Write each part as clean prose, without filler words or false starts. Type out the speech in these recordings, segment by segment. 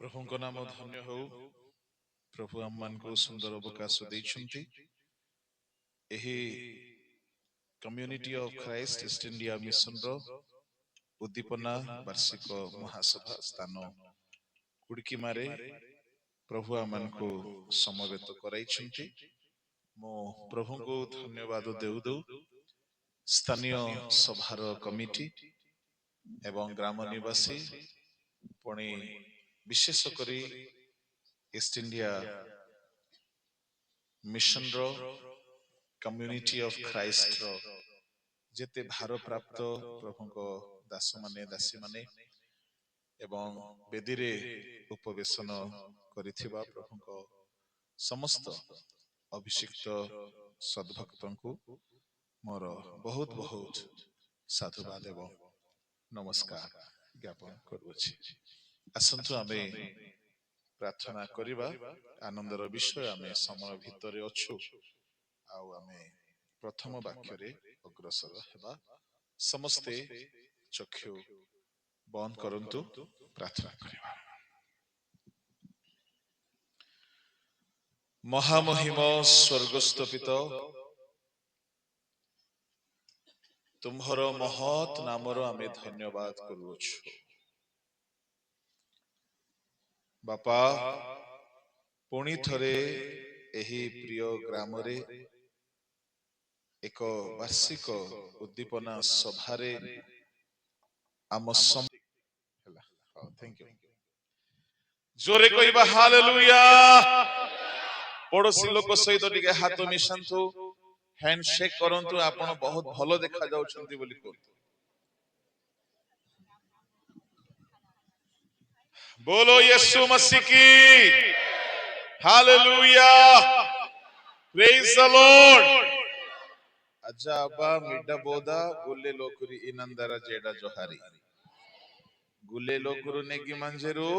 प्रभु नाम धन्य हो। प्रभु आम मान को सुंदर अवकाश देइछंती। एही community of Christ East India mission रो उद्दीपना वार्षिक महासभा स्थान कुड़की मारे प्रभु आम मान को समवेत कराइछंती। मो प्रभु को धन्यवाद देउ देउ स्थानीय सभार कमिटी एवं ग्राम निवासी पुणी विशेष करी ईस्ट इंडिया मिशन रो कम्युनिटी ऑफ क्राइस्ट रो जेते भार प्राप्त प्रभु को दास माने दासी माने एवं वेदी रे उपवेशन करिथिबा प्रभु को समस्त अभिषिक्त सद्भक्तों को मोर बहुत बहुत साधुवाद एवं नमस्कार ज्ञापन करूछि। आसंतु आमे प्रार्थना करिबा। आनंदर विषय आमे समय भितरे अछु आउ आमे प्रथम वाक्य रे अग्रसर हेबा। समस्ते चक्षु बंद करंतु प्रार्थना करिबा। महामहिम स्वर्गस्थ पिता तुम्हर महत नामर आमे धन्यवाद करूछु। बापा पुणी थरे एही प्रिय ग्राम रे एक वार्षिक उद्दीपना सभारे आम सम थैंक यू जोरे कहबा हालेलुया। पड़ोसी लोक सहित टिके हाथ मिशांतु हैंडशेक करंतु आपण बहुत भलो देखा जाउछंती बोली को। बोलो यीशु मसीह की हालेलुया। Praise the Lord. अजाबा मिड्डा बोदा गुल्ले लोकुरी इनंदरा जेडा जोहारी गुल्ले लोकुरु नेगी मंजेरू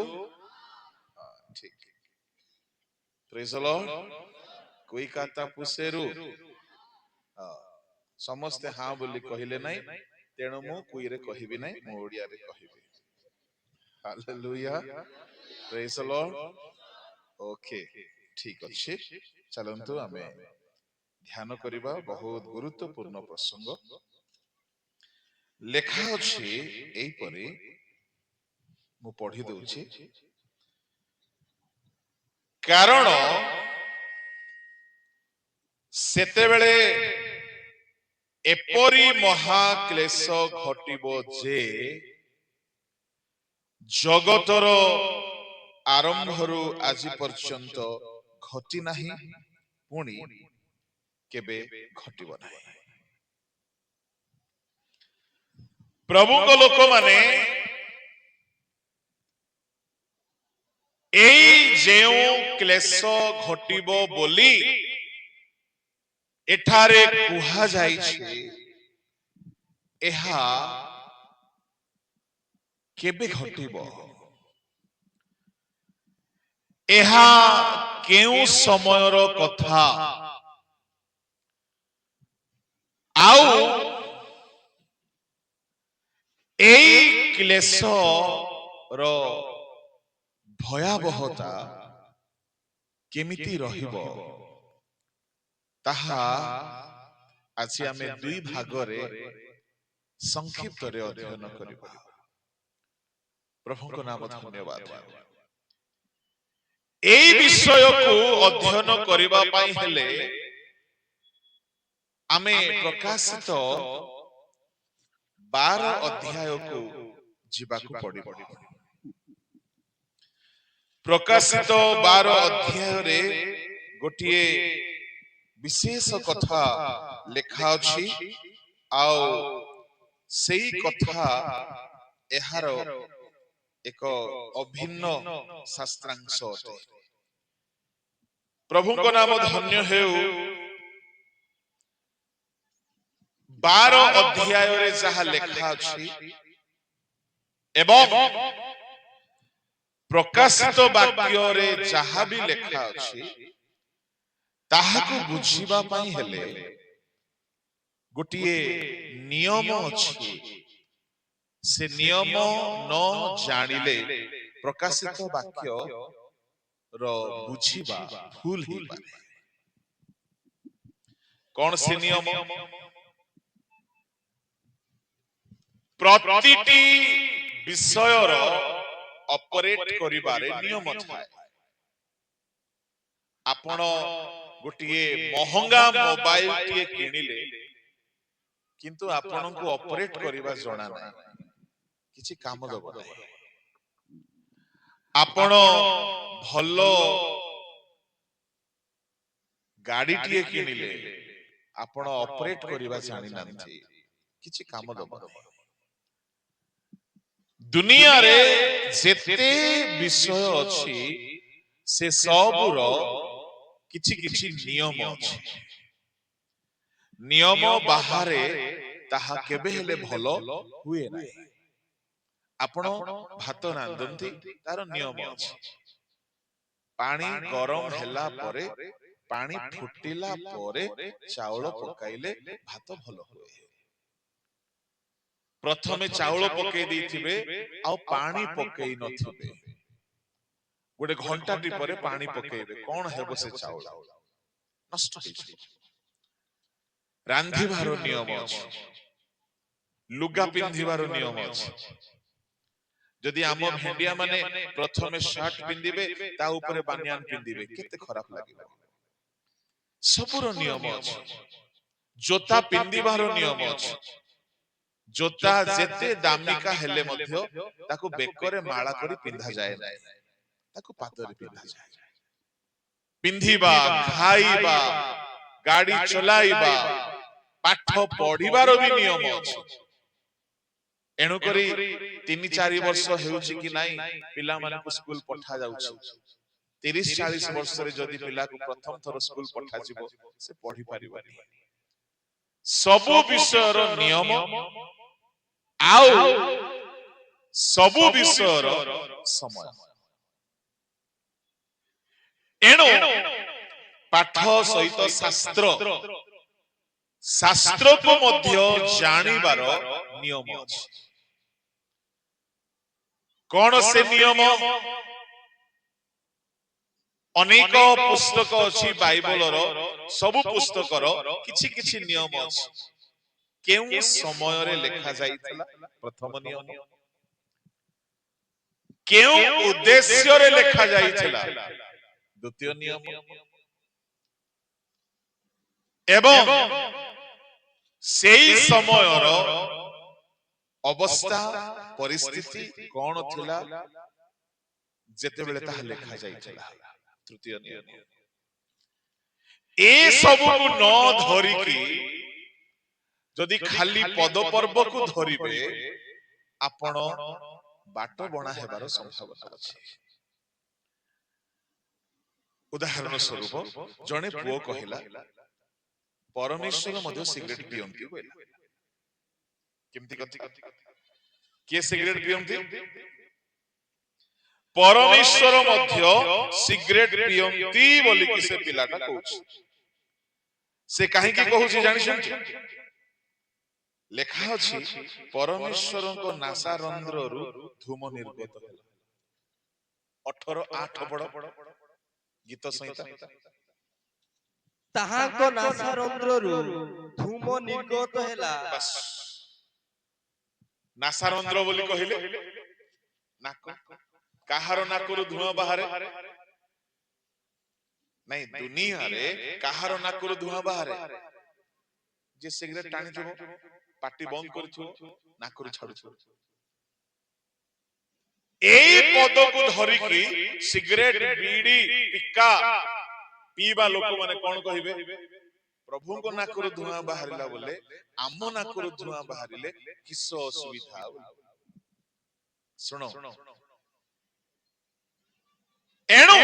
ठीक। Praise the Lord. कोई काता पुसेरू समस्ते हां बोली कहिले नै तेणु मु कोई रे कहिबि नै मु ओडिया रे कहिबि। Hallelujah. Praise the Lord. Okay ठीक अछि। चलंतु आमे ध्यान करिबा। बहुत गुरुत्वपूर्ण प्रसंग लेखा अछि एई परे मु पढी दउछि। कारण सेतेबेले एपरी महाक्लेश घटिबो जे जगतर आरंभरू आज पर्यंत घटी नाही पुणी केबे घटिबो नाही। प्रभु को लोक माने एई जेउ क्लेश घटिबो बोली एठारे कुहा जाइछे एहा केबे घटिबो एहा केउ समयर कथा आउ एई क्लेश रो भयावहता केमिति रहिबो ताहा आज आमे दुई भागरे संक्षिप्त रे अध्ययन करिबा। प्रभु को नाम धन्यवाद। एई विषय को अध्ययन करिबा पाई हेले आमे प्रकाशित 12 अध्याय को जिबाकु पड़िबो। प्रकाशित 12 अध्याय रे गोटिए विशेष कथा लेखा अछि आउ सेई कथा एहार एक अभिन्न शास्त्रांश अटे। प्रभु को नाम धन्य हेउ। 12 अध्याय रे जहा लेखा अछि एवं प्रकाशित वाक्य रे जहा भी लेखा अछि ताहाकु बुझिबा पाई हेले गोटिए नियम अछि। से नियम न जानिले ପ୍ରକାଶିତ ବାକ୍ୟ ର ବୁଝିବା ଭୁଲ ହେଇପାରେ। କଣ ସେ ନିୟମ? ପ୍ରତିଟି ବିଷୟର ଅପରେଟ କରିବାରେ ନିୟମ ଥାଏ। ଆପଣ ଗୋଟିଏ ମହଙ୍ଗା ମୋବାଇଲ ଟିଏ କିଣିଲେ କିନ୍ତୁ ଆପଣଙ୍କୁ ଅପରେଟ କରିବା ଜଣା ନାହିଁ, କିଛି କାମ ଦବ ନାହିଁ। ଆପଣ ଭଲ ଗାଡିଟିଏ କିଣିଲେ ଆପଣ ଅପରେଟ କରିବା ଜାଣିନାହାନ୍ତି, କିଛି କାମ ଦବ ନାହିଁ। ଦୁନିଆରେ ଯେତେ ବିଷୟ ଅଛି ସେ ସବୁର କିଛି କିଛି ନିୟମ ଅଛି। ନିୟମ ବାହାରେ ତାହା କେବେ ହେଲେ ଭଲ ହୁଏ ନାହିଁ। ଆପଣ ଭାତ ରାନ୍ଧନ୍ତି, ତାର ନିୟମ ଅଛି। ପାଣି ଗରମ ହେଲା ପରେ, ପାଣି ଫୁଟିଲା ପରେ ଚାଉଳ ପକାଇଲେ ଭାତ ଭଲ ହୁଏ। ପ୍ରଥମେ ଚାଉଳ ପକେଇ ଦେଇଥିବେ ଆଉ ପାଣି ପକେଇ ନଥିବେ, ଗୋଟେ ଘଣ୍ଟାଟି ପରେ ପାଣି ପକେଇବେ, କଣ ହେବ? ସେ ଚାଉଳ ନଷ୍ଟ ହେଇଯିବ। ରାନ୍ଧିବାର ନିୟମ ଅଛି, ଲୁଗା ପିନ୍ଧିବାର ନିୟମ ଅଛି। ଯଦି ଆମ ଭେଣ୍ଡିଆ ମାନେ ପ୍ରଥମେ ସାର୍ଟ ପିନ୍ଧିବେ, ତା ଉପରେ ବାନିଆନ ପିନ୍ଧିବେ, କେତେ ଖରାପ ଲାଗିବ। ସବୁର ନିୟମ ଅଛି। ଜୋତା ପିନ୍ଧିବାର ନିୟମ ଅଛି। ଜୋତା ଯେତେ ଦାମିକା ହେଲେ ମଧ୍ୟ ତାକୁ ବେକରେ ମାଳା କରି ପିନ୍ଧା ଯାଏ ନାହିଁ, ତାକୁ ପାଦରେ ପିନ୍ଧାଯାଏ। ପିନ୍ଧିବା, ଖାଇବା, ଗାଡି ଚଲାଇବା, ପାଠ ପଢିବାର ବି ନିୟମ ଅଛି। ଏଣୁକରି 3-4 ବର୍ଷ ହେଉଛି କି ନାଇଁ ପିଲାମାନଙ୍କୁ ସ୍କୁଲ ପଠା ଯାଉଛି। 30-40 ବର୍ଷରେ ଯଦି ପିଲାକୁ ପ୍ରଥମ ଥର ସ୍କୁଲ ପଠାଯିବ, ସେ ପଢି ପାରିବନି। ସବୁ ବିଷୟର ନିୟମ ଆଉ ସବୁ ବିଷୟର ସମୟ। ଏଣୁ ପାଠ ସହିତ ଶାସ୍ତ୍ର, ଶାସ୍ତ୍ରକୁ ମଧ୍ୟ ଜାଣିବାର ନିୟମ ଅଛି। କଣ ସେ ନିୟମ? ଅନେକ ପୁସ୍ତକ ଅଛି ବାଇବଲର, ସବୁ ପୁସ୍ତକର କିଛି କିଛି ନିୟମ ଅଛି। କେଉଁ ସମୟରେ ଲେଖା ଯାଇଥିଲା? ପ୍ରଥମ ନିୟମ। କେଉଁ ଉଦ୍ଦେଶ୍ୟରେ ଲେଖା ଯାଇଥିଲା? ଦ୍ୱିତୀୟ ନିୟମ। ଏବଂ ସେଇ ସମୟର ଅବସ୍ଥା ପରିସ୍ଥିତି କଣ ଥିଲା ଯେତେବେଳେ ତାହା ଲେଖା ଯାଇଥିଲା? ତୃତୀୟ ନିୟମ। ଏ ସବୁକୁ ନ ଧରିକି ଯଦି ଖାଲି ପଦ ପର୍ବକୁ ଧରିବେ, ଆପଣ ବାଟ ବଣା ହେବାର ସମ୍ଭାବନା ଅଛି। ଉଦାହରଣ ସ୍ୱରୂପ, ଜଣେ ପୁଅ କହିଲା ପରମେଶ୍ୱର ମଧ୍ୟ ସିଗାରେଟ ପିଅନ୍ତି କହିଲା। କେମିତି କଥା? କିଏ ସିଗାରେଟ ପିଅନ୍ତି? ପରମେଶ୍ୱର ମଧ୍ୟ ସିଗାରେଟ ପିଅନ୍ତି ବୋଲିକି ସେ ପିଲାଟା କହୁଛି। ସେ କାହିଁକି କହୁଛି ଜାଣିଛନ୍ତି? ଲେଖା ଅଛି ପରମେଶ୍ୱରଙ୍କ ନାସାରନ୍ଧ୍ରରୁ ଧୂମ ନିର୍ଗତ ହେଲା। 18:8 ପଢ, ଗୀତ ସଂହିତା। ତାହାଙ୍କ ନାସାରନ୍ଧ୍ରରୁ ଧୂମ ନିର୍ଗତ ହେଲା। ନାସାରନ୍ଧ୍ର ବୋଲି କହିଲେ ନାକ। କାହାର ନାକରୁ ଧୂଆଁ ବାହାରେ? ନାଇଁ, ଦୁନିଆରେ କାହାର ନାକରୁ ଧୂଆଁ ବାହାରେ? ଯେ ସିଗାରେଟ ଟାଣିଥିବ, ପାଟି ବନ୍ଦ କରିଥିବ, ନାକରୁ ଛାଡୁଥିବ। ଏଇ ପଦକୁ ଧରିକି ସିଗାରେଟ, ବିଡି, ପିକା ପିଇବା ଲୋକମାନେ କଣ କହିବେ? ପ୍ରଭୁଙ୍କ ନାକରୁ ଧୂଆଁ ବାହାରିଲା ବୋଲେ ଆମ ନାକରୁ ଧୂଆଁ ବାହାରିଲେ କିସ ଅସୁବିଧା? ଶୁଣ, ଏଣୁ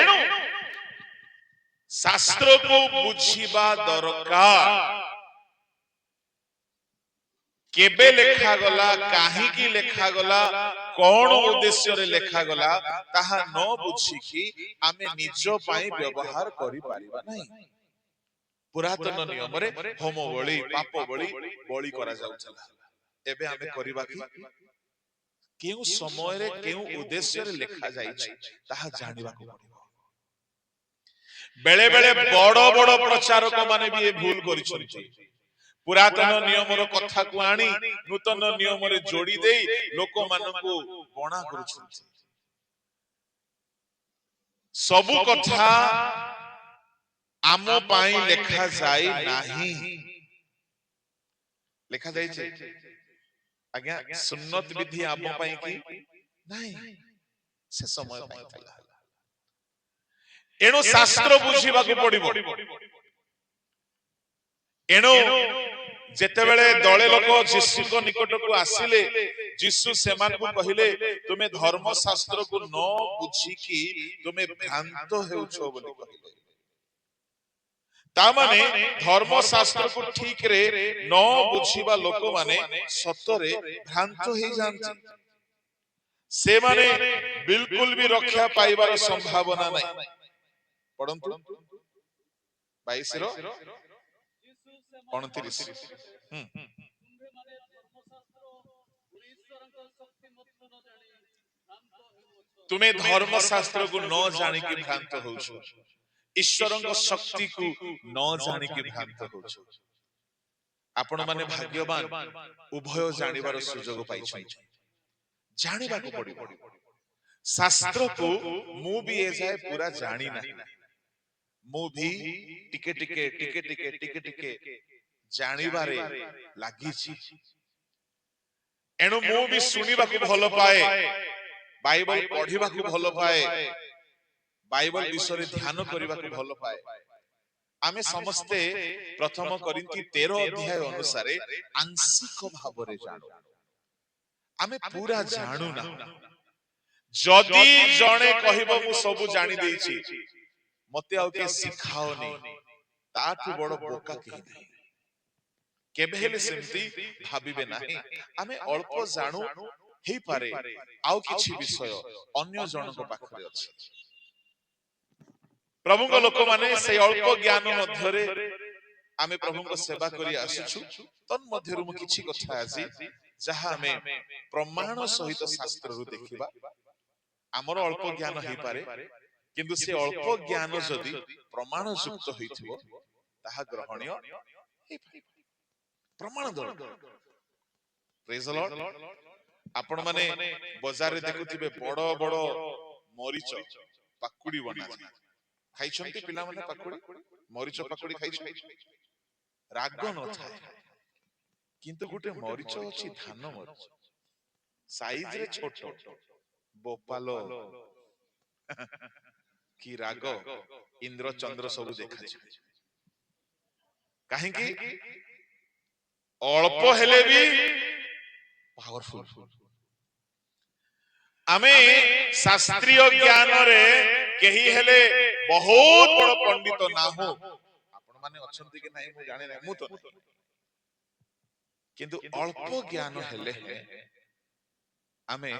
ଶାସ୍ତ୍ରକୁ ବୁଝିବା ଦରକାର। କେବେ ଲେଖାଗଲା, କାହିଁକି ଲେଖାଗଲା, କଣ ଉଦ୍ଦେଶ୍ୟରେ ଲେଖାଗଲା, ତାହା ନ ବୁଝିକି ଆମେ ନିଜ ପାଇଁ ବ୍ୟବହାର କରିପାରିବା ନାହିଁ। ପୁରାତନ ନିୟମରେ ହୋମ ବଳି, ପାପ ବଳି, ବଳି କରାଯାଉଥିଲା। ଏବେ ଆମେ କରିବା କି? केउ समय रे केउ उद्देश्य रे लिखा जाइछि ताहा जानिबाको पड़िबो। बेले बेले बड़ बड़ प्रचारक माने भी ए भूल करिसथि। पुरातन नियम रो कथा को आनी नूतन नियम रे जोड़ी देई लोक मानकु बणा करूछथि। सबु कथा आम पाई लेखा जाई नाही। लेखा जाई छे आज्ञा सुन्नत विधि आम पाई की नाही से समय पाई थला। एणो शास्त्र बुझीबा को पड़िबो। एणो जेतेबेले दळे लोक यीशु को निकट को आसिले यीशु सेमान को कहिले तुमे धर्म शास्त्र को न बुझी की तुमे भ्रांत हेउछो बोली कहिले। ता माने धर्म शास्त्र को ठीक रे न बुझीबा लोक माने सतरे भ्रांत हे जानती। से माने बिल्कुल भी रक्षा पाइबार संभावना नहीं। पढ़ंतु 22 रो 29। तुमे धर्म शास्त्र को न जानी कि भ्रांत होउछो। ईश्वरଙ୍କ शक्ति को न जानी कि भ्रांत होउछो। आपण माने भाग्यवान उभय जानिबार सुजोग पाइछै। जानिबा को पड़िबो। शास्त्र को मु भी ए जाय पूरा जानी ना। मु भी टिके टिके टिके टिके टिके टिके जानिबारे लागि छी। एणु मु भी सुनिबा को भलो पाए। बाइबल पढ़िबा को भलो पाए। बाइबल विषय ध्यान करबा को भलो पाए। आमे समस्ते प्रथम करिन्थी 13 अध्याय अनुसार आंशिक भावरे जानो। आमे पूरा जानू ना। जदि जणे कहिबो मु सब जानि देइछि मते आउ के सिखाओनी ताठु बड़ बोका केहि नाही। केबे हेले सेमती भाबिबे नाही। आमे अल्प जानू हेई पारे आउ किछि विषय अन्य जनक पाखरे अछि। प्रभुଙ୍କ लोक माने से अल्प ज्ञान मध्यरे आमे प्रभुଙ୍କ सेवा करी आसुछु। तन मध्यरु मु किछि कथा आजि जहा आमे प्रमाण सहित शास्त्र रु देखिबा। हमर अल्प ज्ञान हेई पारे किंतु से अल्प ज्ञान जदि प्रमाण युक्त होइथिबो ताहा ग्रहणीय हेई पारे। प्रमाण दरकार। Praise the Lord. आपण माने बाजार रे देखुथिबे बड़ बड़ मरीच पाकुड़ी बना खाइछंती पिला माने पाकुड़ी मरीच पाकुड़ी खाइछंती राग न थाए किंतु गुटे मरीच अछि धान मरीच साइज रे छोट बोपालो की राग इंद्र चंद्र सब देखा जाय। काहे की अल्प हेले भी पावरफुल। आमे शास्त्रीय ज्ञान रे केही हेले बहुत बड़ पंडित ना हो। आपण माने अछंती कि नाही मु जाने नै मु तो नहीं। किंतु अल्प ज्ञान हेले आमे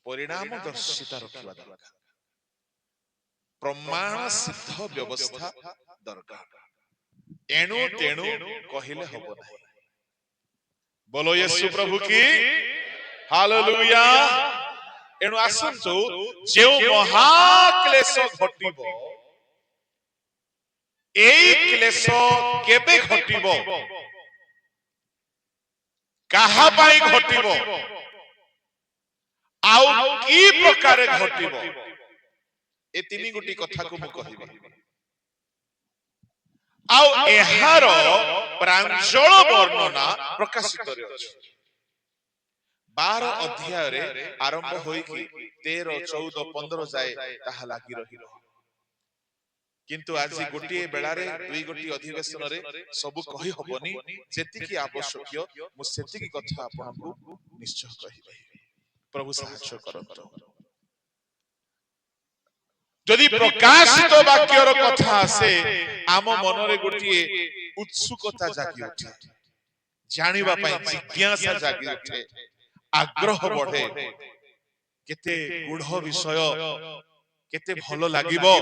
परिणाम दर्शिता रखिबा दरकार। प्रमाण सिद्ध व्यवस्था दरकार। एणु तेणु कहिले हबो नाही। बोलो येशू प्रभु की हालेलुया। एणु आसंतु जे महाक्लेश घटिबो एई क्लेश केबे घटिबो काहा पाई घटिबो आउ की प्रकार घटिबो ए तीनी गुटी कथा को मु कहिबी। आउ एहार प्रांजल वर्णना प्रकाशित रे अछि। 12 अध्याय रे आरंभ होई कि 13 14 15 जाए ताहा लागि रहिलो। किंतु आज गोटी बेला रे दुई गोटी अधिवेशन रे सब कहि हबनी जेति की आवश्यक मु सेति की कथा आपनकु निश्चय कहिबे। प्रभु सहायता करतो। जदि प्रकाशित वाक्यर कथा आसे आम मन रे गोटी उत्सुकता जागी उठे। जानिबा पई जिज्ञासा जागी उठे। आग्रह बढ़े केते गुढ़ विषय केते भलो लागिबो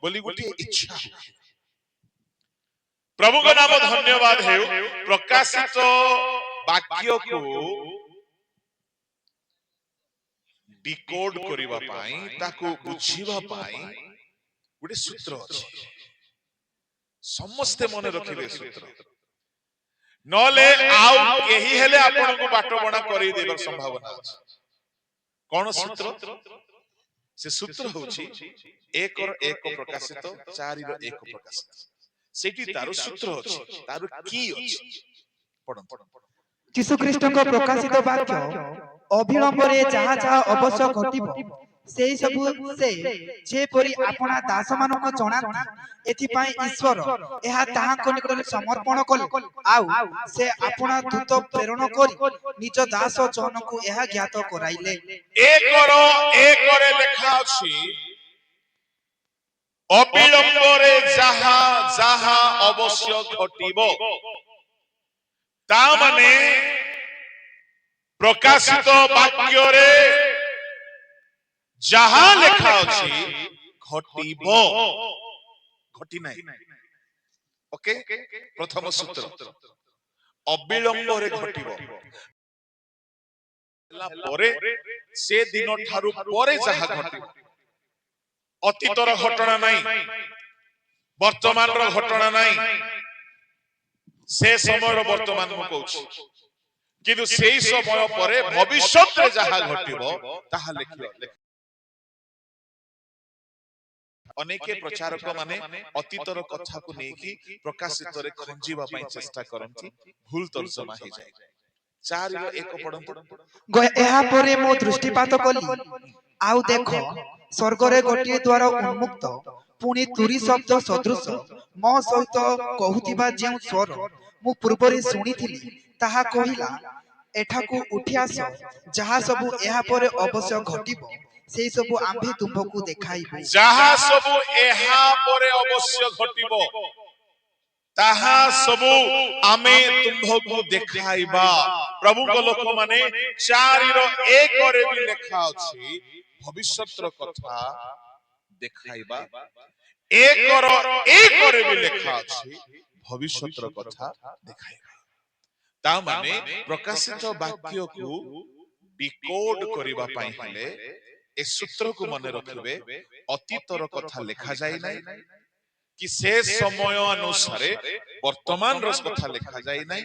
बोली गोटे इच्छा। प्रभु का नाम धन्यवाद हेउ। प्रकाशित वाक्य को डिकोड करिबा पाई ताकू बुझिबा पाई गोटे सूत्र अछि समस्ते मन रखिबे सूत्र नले आउ केही हेले आपनको बाटो बणा करि देबार संभावना अछि कोन सूत्र से सूत्र होछि 1 और 1 प्रकाशित 4 रो 1 प्रकाशित सेठी तारो सूत्र अछि तारो की अछि पढंतु ଯୀଶୁ ଖ୍ରୀଷ୍ଟଙ୍କ ପ୍ରକାଶିତ ବାକ୍ୟ ଅବିଳମ୍ବରେ ଯାହା ଯାହା ଅବଶ୍ୟ ଘଟିବ ସେହି ସବୁ ସେ ଯେପରି ଆପଣା ଦାସମାନଙ୍କୁ ଜଣାନ୍ତି ଏଥିପାଇଁ ଈଶ୍ୱର ଏହା ତାହାଙ୍କ ନିକଟରେ ସମର୍ପଣ କଲେ ଆଉ ସେ ଆପଣା ଦୂତ ପ୍ରେରଣ କରି ନିଜ ଦାସ ଜନଙ୍କୁ ଏହା ଜ୍ଞାତ କରାଇଲେ। 1 ରେ ଲେଖା ଅଛି ଅବିଳମ୍ବରେ ଯାହା ଯାହା ଅବଶ୍ୟ ଘଟିବ ତା ମାନେ प्रकाशित वाक्य रे जहा लेखा अछि घटिबो घटी नाही ओके प्रथम सूत्र अविलंब रे घटिबो परे से दिन ठारू परे जहा घटिबो अतीतर घटना नाही वर्तमान रो घटना नाही से समय रो वर्तमान मु कहूछी किंतु सेही समय परे भविष्यत रे जहा घटिबो ताहा लिखियो अनेके प्रचारक माने अतीतर कथा को नेकी प्रकाशित रे खंजीबा पई चेष्टा करंती भूल तर्जमा हे जाय 4 रो 1 पढंतु ଏହା ପରେ ମୁଁ ଦୃଷ୍ଟିପାତ କଲି ଆଉ ଦେଖ ସ୍ୱର୍ଗରେ ଗୋଟିଏ ଦ୍ୱାର ଉନ୍ମୁକ୍ତ ପୁଣି ତୁରୀ ଶବ୍ଦ ସଦୃଶ ମୋ ସହିତ କହୁଥିବା ଯେଉଁ ସ୍ୱର ମୁଁ ପୂର୍ବରେ ଶୁଣିଥିଲି ତାହା କହିଲା ଏଠାକୁ ଉଠି ଆସ ଯାହା ସବୁ ଏହା ପରେ ଅବଶ୍ୟ ଘଟିବ ସେହି ସବୁ ଆମ୍ଭେ ତୁମ୍ଭକୁ ଦେଖାଇବୁ ଯାହା ସବୁ ଏହା ପରେ ଅବଶ୍ୟ ଘଟିବ ତାହା ସବୁ ଆମେ ତୁମ୍ଭକୁ ଦେଖାଇବା ପ୍ରଭୁଙ୍କ ଲୋକ ମାନେ 4 ର 1 ରେ ବି ଲେଖା ଅଛି ଭବିଷ୍ୟତର କଥା ଦେଖାଇବା 1 ର 1 ରେ ବି ଲେଖା ଅଛି ଭବିଷ୍ୟତର କଥା ଦେଖାଇବା ता माने प्रकाशित वाक्य को डिकोड करिबा पाई हेले ए सूत्र को मने रखिबे अतीतर कथा लिखा जाय नै कि से समय अनुसार वर्तमान रस कथा लिखा जाय नै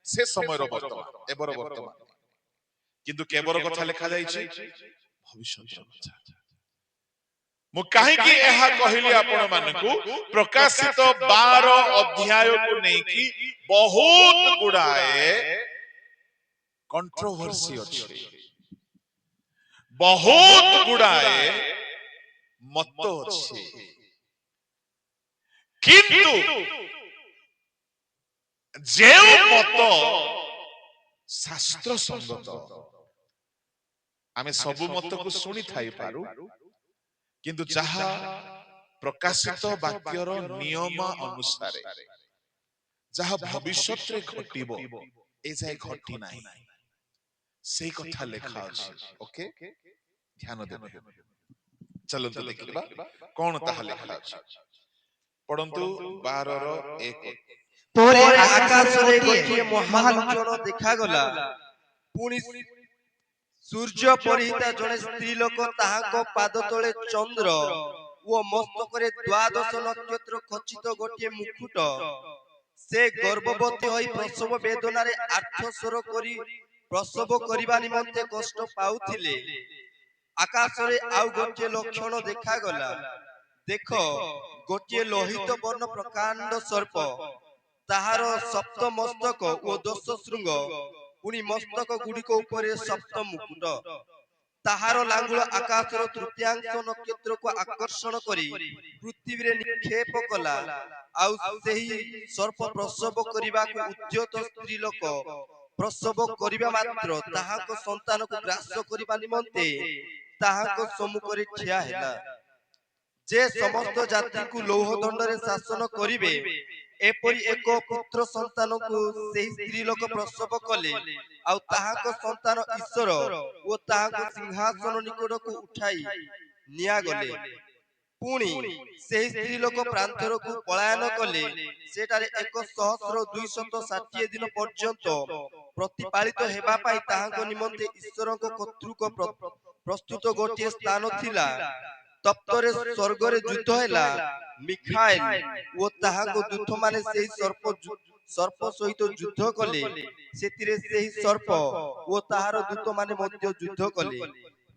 से समय रो वर्तमान एबर वर्तमान किंतु केबर कथा लिखा जाय छै भविष्यत कथा मु काहे कि एहा कहिली आपण मानकु प्रकाशित 12 अध्याय को नै कि बहुत गुडाए कंट्रोवर्सी अछि बहुत गुडाए मत अछि किंतु जेउ मत शास्त्र संगत आमे सब मत को सुनी थाई पारू किंतु जहा प्रकाशित वाक्यर नियम अनुसार जहा भविष्यत रे घटिबो ए जाय घटी नाही सेही कथा लेखा अछि ओके ध्यान देबे चलंतु देखिबा कोन ताहा लेखा अछि पढंतु 12 रो 1 ପରେ ଆକାଶରେ ଗୋଟିଏ ମହାଲକ୍ଷଣ ଦେଖାଗଲା ପୁଣି ସୂର୍ଯ୍ୟ ପରିହିତା ଜଣେ ସ୍ତ୍ରୀ ଲୋକ ତାହାଙ୍କ ପାଦ ତଳେ ଚନ୍ଦ୍ର ଓ ମସ୍ତକରେ ଦ୍ୱାଦଶ ନକ୍ଷତ୍ର ଖଚିତ ଗୋଟିଏ ମୁକୁଟ ସେ ଗର୍ଭବତୀ ହୋଇ ପ୍ରସବ ବେଦନାରେ ଆର୍ତ୍ତସ୍ୱର କରି ପ୍ରସବ କରିବା ନିମନ୍ତେ କଷ୍ଟ ପାଉଥିଲେ ଆକାଶରେ ଆଉ ଗୋଟିଏ ଲକ୍ଷଣ ଦେଖାଗଲା ଦେଖ ଗୋଟିଏ ଲୋହିତ ବର୍ଣ୍ଣ ପ୍ରକାଣ୍ଡ ସର୍ପ ତାହାର ସପ୍ତ ମସ୍ତକ ଓ 10 ଶୃଙ୍ଗ ପୁଣି ମସ୍ତକ ଗୁଡିକ ଉପରେ ସପ୍ତ ମୁକୁଟ ତାହାର ଲାଙ୍ଗୁଳ ଆକାଶର ତୃତୀୟାଂଶ ନକ୍ଷତ୍ରକୁ ଆକର୍ଷଣ କରି ପୃଥିବୀରେ ନିକ୍ଷେପ କଲା ଆଉ ସେହି ସର୍ପ ପ୍ରସବ କରିବାକୁ ଉଦ୍ୟତ ସ୍ତ୍ରୀ ଲୋକ ପ୍ରସବ କରିବା ମାତ୍ର ତାହାଙ୍କ ସନ୍ତାନକୁ ଗ୍ରାସ କରିବା ନିମନ୍ତେ ତାହାଙ୍କ ସମ୍ମୁଖରେ ଠିଆ ହେଲା ଯେ ସମସ୍ତ ଜାତିକୁ ଲୌହ ଦଣ୍ଡରେ ଶାସନ କରିବେ एपरी एक पुत्र संतानକୁ ସେହି ସ୍ତ୍ରୀ ଲୋକ ପ୍ରସବ କଲେ ଆଉ ତାହାଙ୍କ ସନ୍ତାନ ଈଶ୍ୱର ଓ ତାହାଙ୍କ ସିଂହାସନ ନିକଟକୁ ଉଠାଇ ନିଆଗଲେ ପୁଣି ସେହି ସ୍ତ୍ରୀ ଲୋକ ପ୍ରାନ୍ତରକୁ ପଳାୟନ କଲେ ସେଠାରେ 1260 ଦିନ ପର୍ଯ୍ୟନ୍ତ ପ୍ରତିପାଳିତ ହେବା ପାଇଁ ତାହାଙ୍କ ନିମନ୍ତେ ଈଶ୍ୱରଙ୍କ କର୍ତ୍ତୃକ ପ୍ରସ୍ତୁତ ଗୋଟିଏ ସ୍ଥାନ ଥିଲା। ତପ୍ତରେ ସ୍ୱର୍ଗରେ ଯୁଦ୍ଧ ହେଲା। ମିଖାଏଲ ଓ ତାହାଙ୍କ ଦୂତମାନେ ସେହି ସର୍ପ ସହିତ ଯୁଦ୍ଧ କଲେ। ସେଥିରେ ସେହି ସର୍ପ ଓ ତାହାର ଦୂତମାନେ ମଧ୍ୟ ଯୁଦ୍ଧ କଲେ,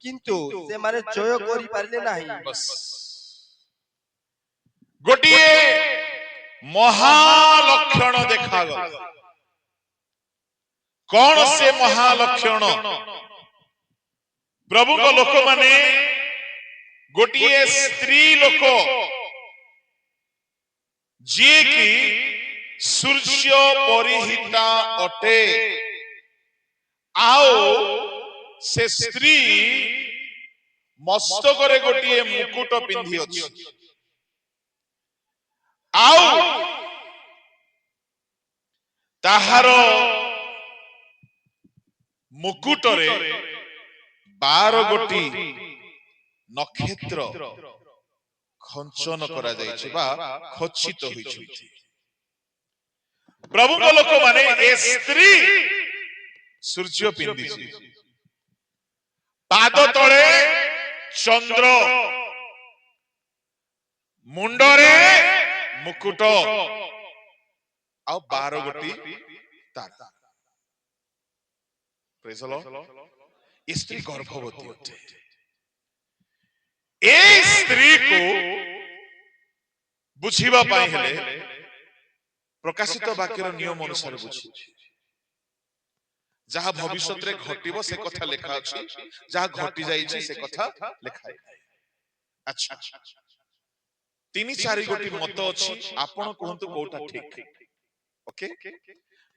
କିନ୍ତୁ ସେମାନେ ଜୟ କରିପାରିଲେ ନାହିଁ। ଗୋଟିଏ ମହାଲକ୍ଷଣ ଦେଖାଗଲା। କଣ ସେ ମହାଲକ୍ଷଣ? ପ୍ରଭୁଙ୍କ ଲୋକମାନେ ଗୋଟିଏ ସ୍ତ୍ରୀ ଲୋକ ଯିଏକି ସୂର୍ଯ୍ୟ ପରିହିତା ଅଟେ, ଆଉ ସେ ସ୍ତ୍ରୀ ମସ୍ତକରେ ଗୋଟିଏ ମୁକୁଟ ପିନ୍ଧି ଅଛି, ଆଉ ତାହାର ମୁକୁଟରେ 12 ଗୋଟି ନକ୍ଷତ୍ର ଖଞ୍ଚନ କରାଯାଇଛି ବା ଖଚିତ ହୋଇଛନ୍ତି। ପ୍ରଭୁଙ୍କ ଲୋକମାନେ ଏ ସ୍ତ୍ରୀ ସୂର୍ଯ୍ୟ ପିନ୍ଧିଛି, ପାଦ ତଳେ ଚନ୍ଦ୍ର, ମୁଣ୍ଡରେ ମୁକୁଟ, ଆଉ 12 ଗୋଟି ତାରା। ପ୍ରେଜ୍ ଦ ଲର୍ଡ। ଏ ସ୍ତ୍ରୀ ଗର୍ଭବତୀ ଅଟେ। ଏ ସ୍ତ୍ରୀକୁ ବୁଝିବା ପାଇଁ ହେଲେ ପ୍ରକାଶିତ ବାକ୍ୟର ନିୟମ ଅନୁସାରେ ବୁଝିବ। ଯାହା ଭବିଷ୍ୟତରେ ଘଟିବ ସେ କଥା ଲେଖା ଅଛି, ଯାହା ଘଟି ଯାଇଛି ସେ କଥା ଲେଖା ନାହିଁ। ଆଚ୍ଛା, 3-4 ଗୋଟି ମତ ଅଛି, ଆପଣ କୁହନ୍ତୁ କୋଉଟା ଠିକ। ଓକେ,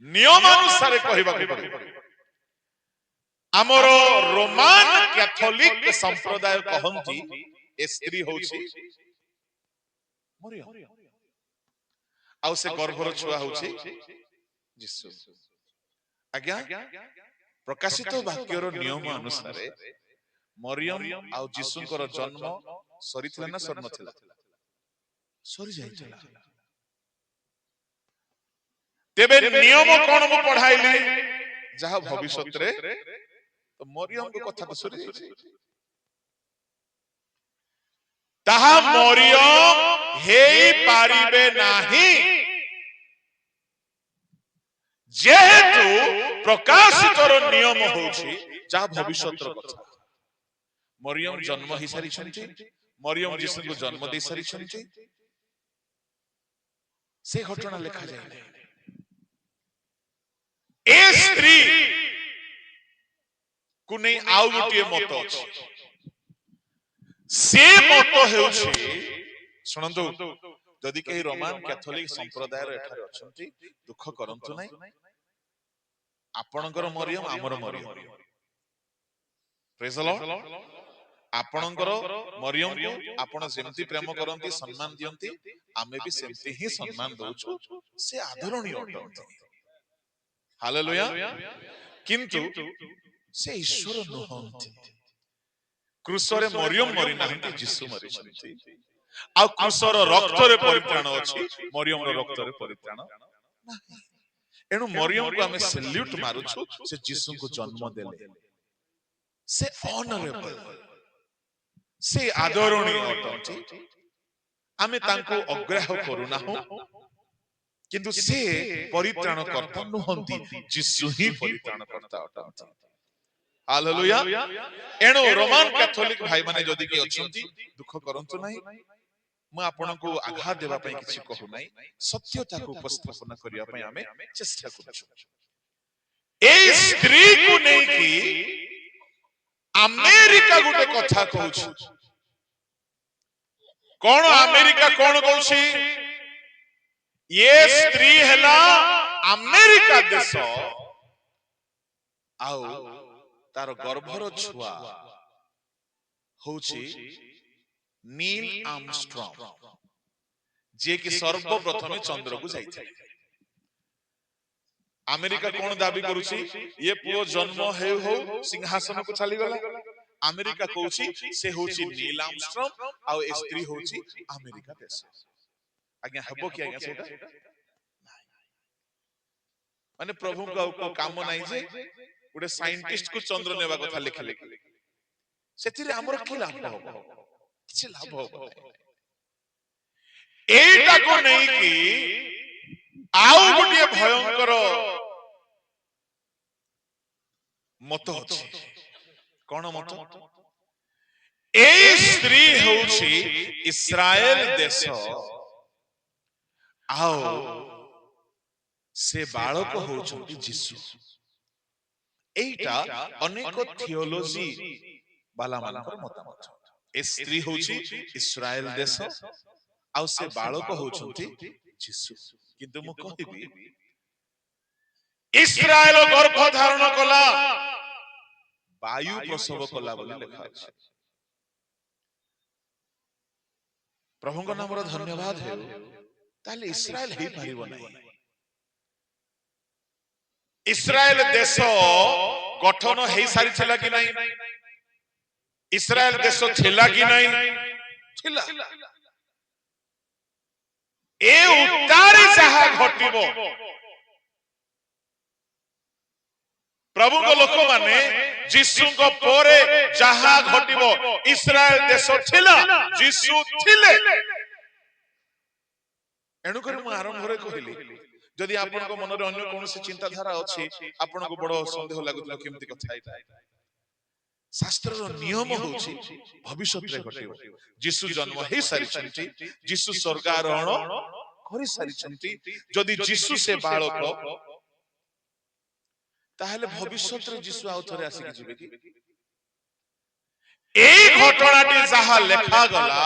ନିୟମ ଅନୁସାରେ କହିବାକୁ ପଡ଼ିବ। ଆମର ରୋମାନ କ୍ୟାଥୋଲିକ ସମ୍ପ୍ରଦାୟ କହନ୍ତି ଏ ସ୍ତ୍ରୀ ହଉଛି ମରିୟମ, ଆଉ ସେ ଗର୍ଭର ଛୁଆ ହଉଛି ଯୀଶୁ। ଆଜ୍ଞା, ପ୍ରକାଶିତ ବାକ୍ୟର ନିୟମ ଅନୁସାରେ ମରିୟମ ଆଉ ଯୀଶୁଙ୍କର ଜନ୍ମ ସରିଥିଲା ନା ସରିନଥିଲା? ସରିଯାଇଥିଲା। ତେବେ ନିୟମ କଣ ମୁଁ ପଢାଇଲି? ଯାହା ଭବିଷ୍ୟତରେ, ତ ମରିୟମଙ୍କ କଥା ତ ସରିଯାଇଛି। ତାହା ମରିୟମ ହେଇପାରିବେ ନାହିଁ, ଯେହେତୁ ପ୍ରକାଶିତର ନିୟମ ହଉଛି ଯାହା ଭବିଷ୍ୟତର କଥା। ମରିୟମ ଜନ୍ମ ହେଇସାରିଛନ୍ତି, ମରିୟମ ଯୀଶୁଙ୍କୁ ଜନ୍ମ ଦେଇ ସାରିଛନ୍ତି, ସେ ଘଟଣା ଲେଖାଯାଏ। ଏ ସ୍ତ୍ରୀ କୁ ନେଇ ଆଉ ଗୋଟିଏ ମତ ଅଛି। ସେ ମତ ହେଉଛି, ଶୁଣନ୍ତୁ, ଯଦି କେହି ରୋମାନ କ୍ୟାଥୋଲିକ ସମ୍ପ୍ରଦାୟର ଏଠାରେ ଅଛନ୍ତି, ଦୁଃଖ କରନ୍ତୁ ନାହିଁ। ଆପଣଙ୍କର ମରିୟମ ଆମର ମରିୟମ। ପ୍ରେଜ୍ ଦ ଲର୍ଡ। ଆପଣଙ୍କର ମରିୟମକୁ ଆପଣ ଯେମିତି ପ୍ରେମ କରନ୍ତି, ସମ୍ମାନ ଦିଅନ୍ତି, ଆମେ ବି ସେମିତି ହିଁ ସମ୍ମାନ ଦଉଛୁ। ସେ ଆଦରଣୀୟ ଅଟନ୍ତି। ହାଲେଲୁୟା। କିନ୍ତୁ ସେ ଈଶ୍ୱର ନୁହନ୍ତି। କ୍ରୁଶରେ ମରିୟମ ମରିନାହାନ୍ତି, ଯୀଶୁ ମରିଛନ୍ତି। ଆଉ କ୍ରୁଶର ରକ୍ତରେ ପରିତ୍ରାଣ ଅଛି, ମରିୟମର ରକ୍ତରେ ପରିତ୍ରାଣ ନାହିଁ। ଏଣୁ ମରିୟମକୁ ଆମେ ସେଲ୍ୟୁଟ ମାରୁଛୁ। ସେ ଯୀଶୁଙ୍କୁ ଜନ୍ମ ଦେଲେ, ସେ ଅନରେବଲ, ସେ ଆଦରଣୀୟ ଅଟନ୍ତି। ଆମେ ତାଙ୍କୁ ଅଗ୍ରାହ୍ୟ କରୁନାହୁଁ, କିନ୍ତୁ ସେ ପରିତ୍ରାଣ କର୍ତ୍ତା ନୁହନ୍ତି, ଯୀଶୁ ହିଁ ପରିତ୍ରାଣ କର୍ତ୍ତା ଅଟନ୍ତି। ହାଲେଲୁୟା। ଏଣୁ ରୋମାନ କ୍ୟାଥୋଲିକ ଭାଇମାନେ ଯଦି କି ଅଛନ୍ତି, ଦୁଃଖ କରନ୍ତୁ ନାହିଁ। ମୁଁ ଆପଣଙ୍କୁ ଆଘାତ ଦେବା ପାଇଁ କିଛି କହୁନାହିଁ, ସତ୍ୟତାକୁ ଉପସ୍ଥାପନ କରିବା ପାଇଁ ଆମେ ଚେଷ୍ଟା କରୁଛୁ। ଏଇ ସ୍ତ୍ରୀକୁ ନେଇକି ଆମେରିକା ଗୋଟେ କଥା କହୁଛି। କଣ ଆମେରିକା କଣ କହୁଛି? ଏ ସ୍ତ୍ରୀ ହେଲା ଆମେରିକା ଦେଶ, ଆଉ ତାର ଗର୍ଭର ଛୁଆ ହଉଛି ନୀଲ ଆର୍ମଷ୍ଟ୍ରଙ୍ଗ, ଯିଏକି ସର୍ବପ୍ରଥମେ ଚନ୍ଦ୍ରକୁ ଯାଇଥିଲେ। ଆମେରିକା କଣ ଦାବି କରୁଛି? ଏ ପୁଅ ଜନ୍ମ ହେଉ ହଉ ସିଂହାସନକୁ ଚାଲିଗଲା। ଆମେରିକା କହୁଛି ସେ ହଉଛି ନୀଲ ଆର୍ମଷ୍ଟ୍ରଙ୍ଗ, ଆଉ ଏ ସ୍ତ୍ରୀ ହଉଛି ଆମେରିକା ଦେଶ। ଆଜ୍ଞା, ହେବ କି ଆଜ୍ଞା ସେଇଟା? ମାନେ ପ୍ରଭୁଙ୍କୁ ଆଉ କୋଉ କାମ ନାହିଁ ଯେ ଗୋଟେ ସାଇଣ୍ଟିଷ୍ଟ କୁ ଚନ୍ଦ୍ର ନେବା କଥା ଲେଖିଲେ। ସେଥିରେ ଆମର କି ଲାଭ ହବ? କିଛି ଲାଭ ହବ ନାହିଁ। ଏଇଟାକୁ ନେଇକି ଆଉ ଗୋଟିଏ ଭୟଙ୍କର ମତ ଅଛି। କଣ ମତ? ଏଇ ସ୍ତ୍ରୀ ହେଉଛି ଇସ୍ରାଏଲ ଦେଶ, ଆଉ ସେ ବାଳକ ହଉଛନ୍ତି ଯୀଶୁ। ଏଇଟା ଅନେକ ଥିଓଲୋଜି ବାଲା ମାନଙ୍କର ମତାମତ। ଏ ସ୍ତ୍ରୀ ହଉଛି ଇସ୍ରାଏଲ ଦେଶ, ଆଉ ସେ ବାଳକ ହଉଛନ୍ତି ଯୀଶୁ। କିନ୍ତୁ ମୁଁ କହିବି, ଇସ୍ରାଏଲ ଗର୍ଭ ଧାରଣ କଲା, ବାୟୁ ପ୍ରସବ କଲା ବୋଲି ଲେଖା ଅଛି। ପ୍ରଭୁଙ୍କ ନାମର ଧନ୍ୟବାଦ ହେଉ। ତାହେଲେ ଇସ୍ରାଏଲ ହେଇପାରିବ ନାହିଁ। ଇସ୍ରାଏଲ ଦେଶ ଗଠନ ହେଇସାରିଥିଲା କି ନାହିଁ? ଇସ୍ରାଏଲ ଦେଶ ଥିଲା କି ନାହିଁ? ଥିଲା। ଏ ଉତ୍ତାରେ ଯାହା ଘଟିବ, ପ୍ରଭୁଙ୍କ ଲୋକମାନେ ଯୀଶୁଙ୍କ ପରେ ଯାହା ଘଟିବ, ଇସ୍ରାଏଲ ଦେଶ ଥିଲା, ଯୀଶୁ ଥିଲେ। ଏଣୁକରି ମୁଁ ଆରମ୍ଭରେ କହିଲି, ଯଦି ଆପଣଙ୍କ ମନରେ ଅନ୍ୟ କୌଣସି ଚିନ୍ତାଧାରା ଅଛି, ଆପଣଙ୍କୁ ବଡ ସନ୍ଦେହ ଲାଗୁଥିବ କେମିତି କଥା ଏଇଟା। ଶାସ୍ତ୍ରର ନିୟମ ହେଉଛି ଭବିଷ୍ୟତରେ ଘଟିବ। ଯୀଶୁ ଜନ୍ମ ହେଇସାରିଛନ୍ତି, ଯୀଶୁ ସ୍ୱର୍ଗାରୋହଣ କରିସାରିଛନ୍ତି। ଯଦି ଯୀଶୁ ସେ ବାଳକ, ତାହେଲେ ଭବିଷ୍ୟତରେ ଯୀଶୁ ଆଉ ଥରେ ଆସିକି ଯିବେ କି? এই ঘটনাটি যাহা লেখাগলা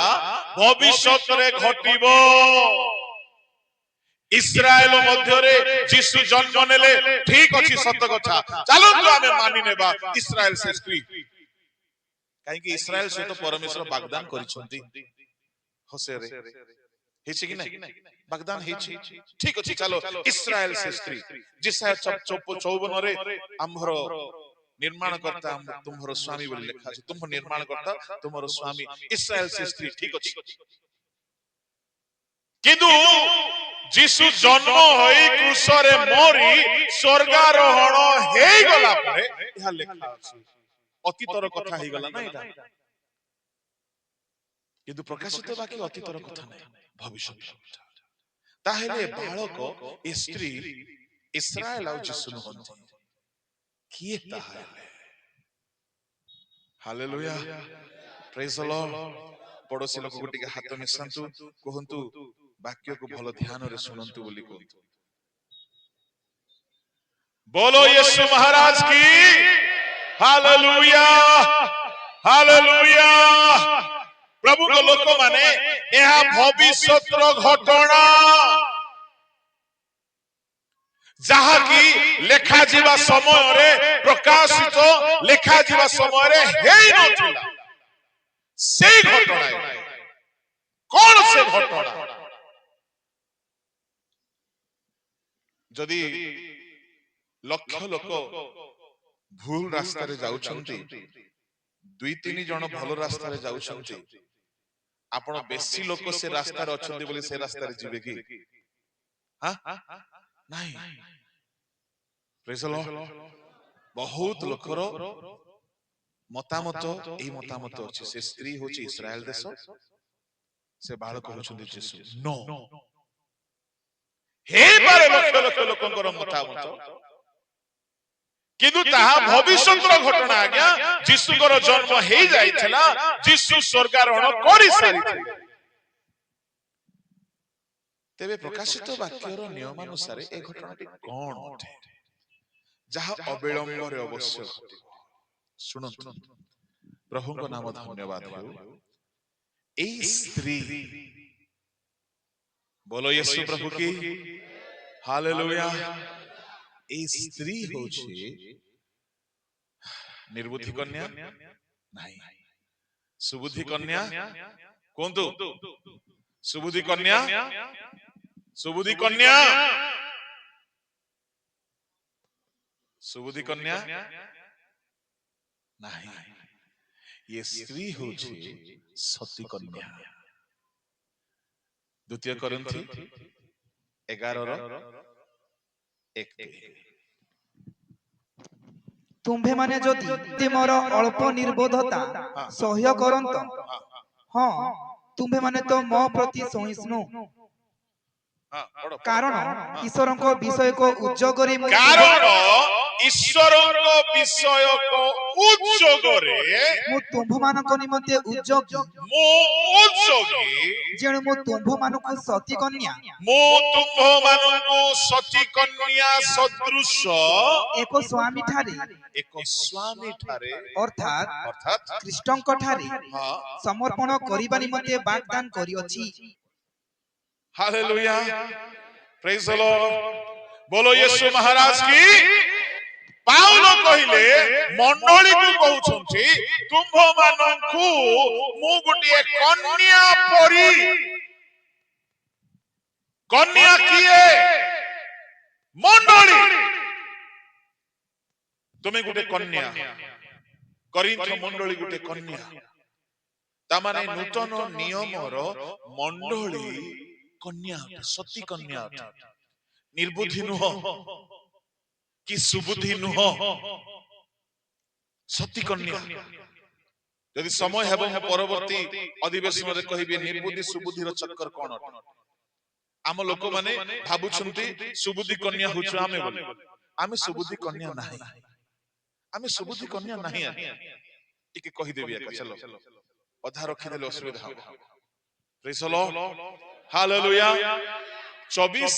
ভবিষ্যତରେ ঘটিব। ইসরায়েল ମଧ୍ୟରେ ଯୀଶୁ ଜନ୍ମ ନେଲେ, ଠିକ ଅଛି, ସତ କଥା। ଚାଲନ୍ତୁ ଆମେ ମାନି ନେବା ଇସ୍ରାଏଲ ସେ ସ୍ତ୍ରୀ। କାହିଁକି ଇସ୍ରାଏଲ ସହିତ ପରମେଶ୍ୱର ବାଗଦାନ କରିଛନ୍ତି ହୋସେରେ। ହେଇଛି କି ନାହିଁ? ବାଗଦାନ ହେଇଛି। ଠିକ ଅଛି, ଚାଲ ଇସ୍ରାଏଲ ସେ ସ୍ତ୍ରୀ। ଯେସାୟା 54:54 ଆମ୍ଭର ନିର୍ମାଣ କର୍ତ୍ତା ତୁମର ସ୍ୱାମୀ ବୋଲି ଲେଖା ଅଛି। ତୁମ ନିର୍ମାଣ କର୍ତ୍ତା ତୁମର ସ୍ୱାମୀ ଇସ୍ରାଏଲ ସେ ସ୍ତ୍ରୀ। ଠିକ ଅଛି, କିନ୍ତୁ ଯୀଶୁ ଜନ୍ମ ହୋଇ କ୍ରୁଶରେ ମରି ସ୍ୱର୍ଗାରୋହଣ ହେଇଗଲା ପରେ ଏହା ଲେଖା ଅଛି। ଅତୀତର କଥା ହେଇଗଲା ନା ଏଇଟା, କିନ୍ତୁ ପ୍ରକାଶିତ ବାକି ଅତୀତର କଥା ନାହିଁ, ଭବିଷ୍ୟତ କଥା। ତାହେଲେ ବାଳକ ଏ ସ୍ତ୍ରୀ ଇସ୍ରାଏଲ ଆଉ ଯୀଶୁ ନୁହନ୍ତି। କିଏ ତାହେଲେ? ହାଲେଲୁୟା, ପ୍ରେଜ ଦ ଲର୍ଡ। ପଡୋଶୀ ଲୋକକୁ ଟିକେ ହାତ ମିଶାନ୍ତୁ, କୁହନ୍ତୁ ବାକ୍ୟକୁ ଭଲ ଧ୍ୟାନରେ ଶୁଣନ୍ତୁ ବୋଲି କୁହନ୍ତୁ। ବୋଲୋ ୟୀଶୁ ମହାରାଜ କି ହାଲେଲୁୟା, ହାଲେଲୁୟା। ପ୍ରଭୁଙ୍କ ଲୋକମାନେ, ଏହା ଭବିଷ୍ୟତର ଘଟଣା, ଯାହାକି ଲେଖାଯିବା ସମୟରେ, ପ୍ରକାଶିତ ଲେଖାଯିବା ସମୟରେ ହେଇନଥିଲା। ସେଇ ଘଟଣା। କଣ ସେ ଘଟଣା? ଯଦି ଲକ୍ଷ ଲୋକ ଭୁଲ ରାସ୍ତାରେ ଯାଉଛନ୍ତି, 2-3 ଜଣ ଭଲ ରାସ୍ତାରେ ଯାଉଛନ୍ତି, ଆପଣ ବେଶୀ ଲୋକ ସେ ରାସ୍ତାରେ ଅଛନ୍ତି ବୋଲି ସେ ରାସ୍ତାରେ ଯିବେ କି? ନାହିଁ। ପ୍ରେଜ ଦ ଲର୍ଡ। ବହୁତ ଲୋକର ମତାମତ ଏହି ମତାମତ ଅଛି, ସେ ସ୍ତ୍ରୀ ହଉଛି ଇସ୍ରାଏଲ ଦେଶ, ସେ ବାଳକ ହଉଛନ୍ତି ଯୀଶୁ। ନୋ, ହେଇପାରେ ଲକ୍ଷ ଲକ୍ଷ ଲୋକଙ୍କର ମତାମତ, କିନ୍ତୁ ତାହା ଭବିଷ୍ୟତର ଘଟଣା। ଆଜ୍ଞା, ଯୀଶୁଙ୍କର ଜନ୍ମ ହେଇଯାଇଥିଲା, ଯୀଶୁ ସ୍ୱର୍ଗାରୋହଣ କରିସାରିଥିଲେ। ତେବେ ପ୍ରକାଶିତ ବାକ୍ୟର ନିୟମାନୁସାରେ ଏ ଘଟଣାଟି କଣ ଅଟେ, ଯାହା ଅବିଳମ୍ବରେ ଅବଶ୍ୟ ଘଟିବ? ଶୁଣନ୍ତୁ, ପ୍ରଭୁଙ୍କ ନାମ ଧନ୍ୟବାଦ ହେଉ। এই স্ত্রী, বলো యేసు প্রভু কি হালেলুয়া। এই স্ত্রী হচ্ছে নির্বুদ্ধি কন্যা নাই, সুবুদ্ধি কন্যা। কোনটো সুবুদ্ধি কন্যা? সুবুদ্ধি কন্যা, সুবুদ্ধি কন্যা নাই। ये स्त्री হচ্ছে সতী কন্যা। 2 Korinthi 11:1। ତୁମ୍ଭେ ମାନେ ଯଦି ମୋର ଅଳ୍ପ ନିର୍ବୋଧତା ସହ୍ୟ କରନ୍ତ, ହଁ ତୁମ୍ଭେ ମାନେ ତ ମୋ ପ୍ରତି ସହିଷ୍ଣୁ, କାରଣ ଈଶ୍ୱରଙ୍କ ବିଷୟକୁ ଉଚ୍ଚକରି କାରଣ ଈଶ୍ୱରଙ୍କ ବିଷୟକ ଉଚ୍ଚକରେ ମୁଁ ତୁମ୍ଭମାନଙ୍କ ନିମନ୍ତେ ଉଚ୍ଚକି, ମୁଁ ଉଚ୍ଚକି ଯେଣୁ ମୁଁ ତୁମ୍ଭମାନଙ୍କୁ ସତୀ କନ୍ୟା ମୁଁ ତୁମ୍ଭମାନଙ୍କୁ ସତୀ କନ୍ୟା ସଦୃଶ ଏକ ସ୍ୱାମୀ ଠାରେ ଏକ ସ୍ୱାମୀ ଠାରେ ଅର୍ଥାତ୍ ଅର୍ଥାତ୍ ଖ୍ରୀଷ୍ଟଙ୍କ ଠାରେ ହଁ ସମର୍ପଣ କରିବା ନିମନ୍ତେ ବାଗଦାନ କରିଅଛି। हालेलुया प्रेज द लॉर्ड बोलो यीशु महाराज की। पाउल कहिले मंडली को कहउछंती तुम माननकु मु गुटिए कन्या परी। कन्या किए मंडली तुम्हें गुटे कन्या करिन्थ मंडली गुटे कन्या तामाने नूतन नियमर मंडली कन्या सती कन्या निर्बुद्धि नुह कि सुबुद्धि नुह सती कन्या। यदि समय हेब मु परवर्ती अधिवेशन रे कहिबे निर्बुद्धि सुबुद्धि रो चक्कर कोन अट। आम लोक माने भाबुछंती सुबुद्धि कन्या होछु आमे बोली आमे सुबुद्धि कन्या नाही आमे सुबुद्धि कन्या नाही टिके कहि देबी एका चलो अधा रखि देले असुविधा हो। Praise the Lord hallelujah 24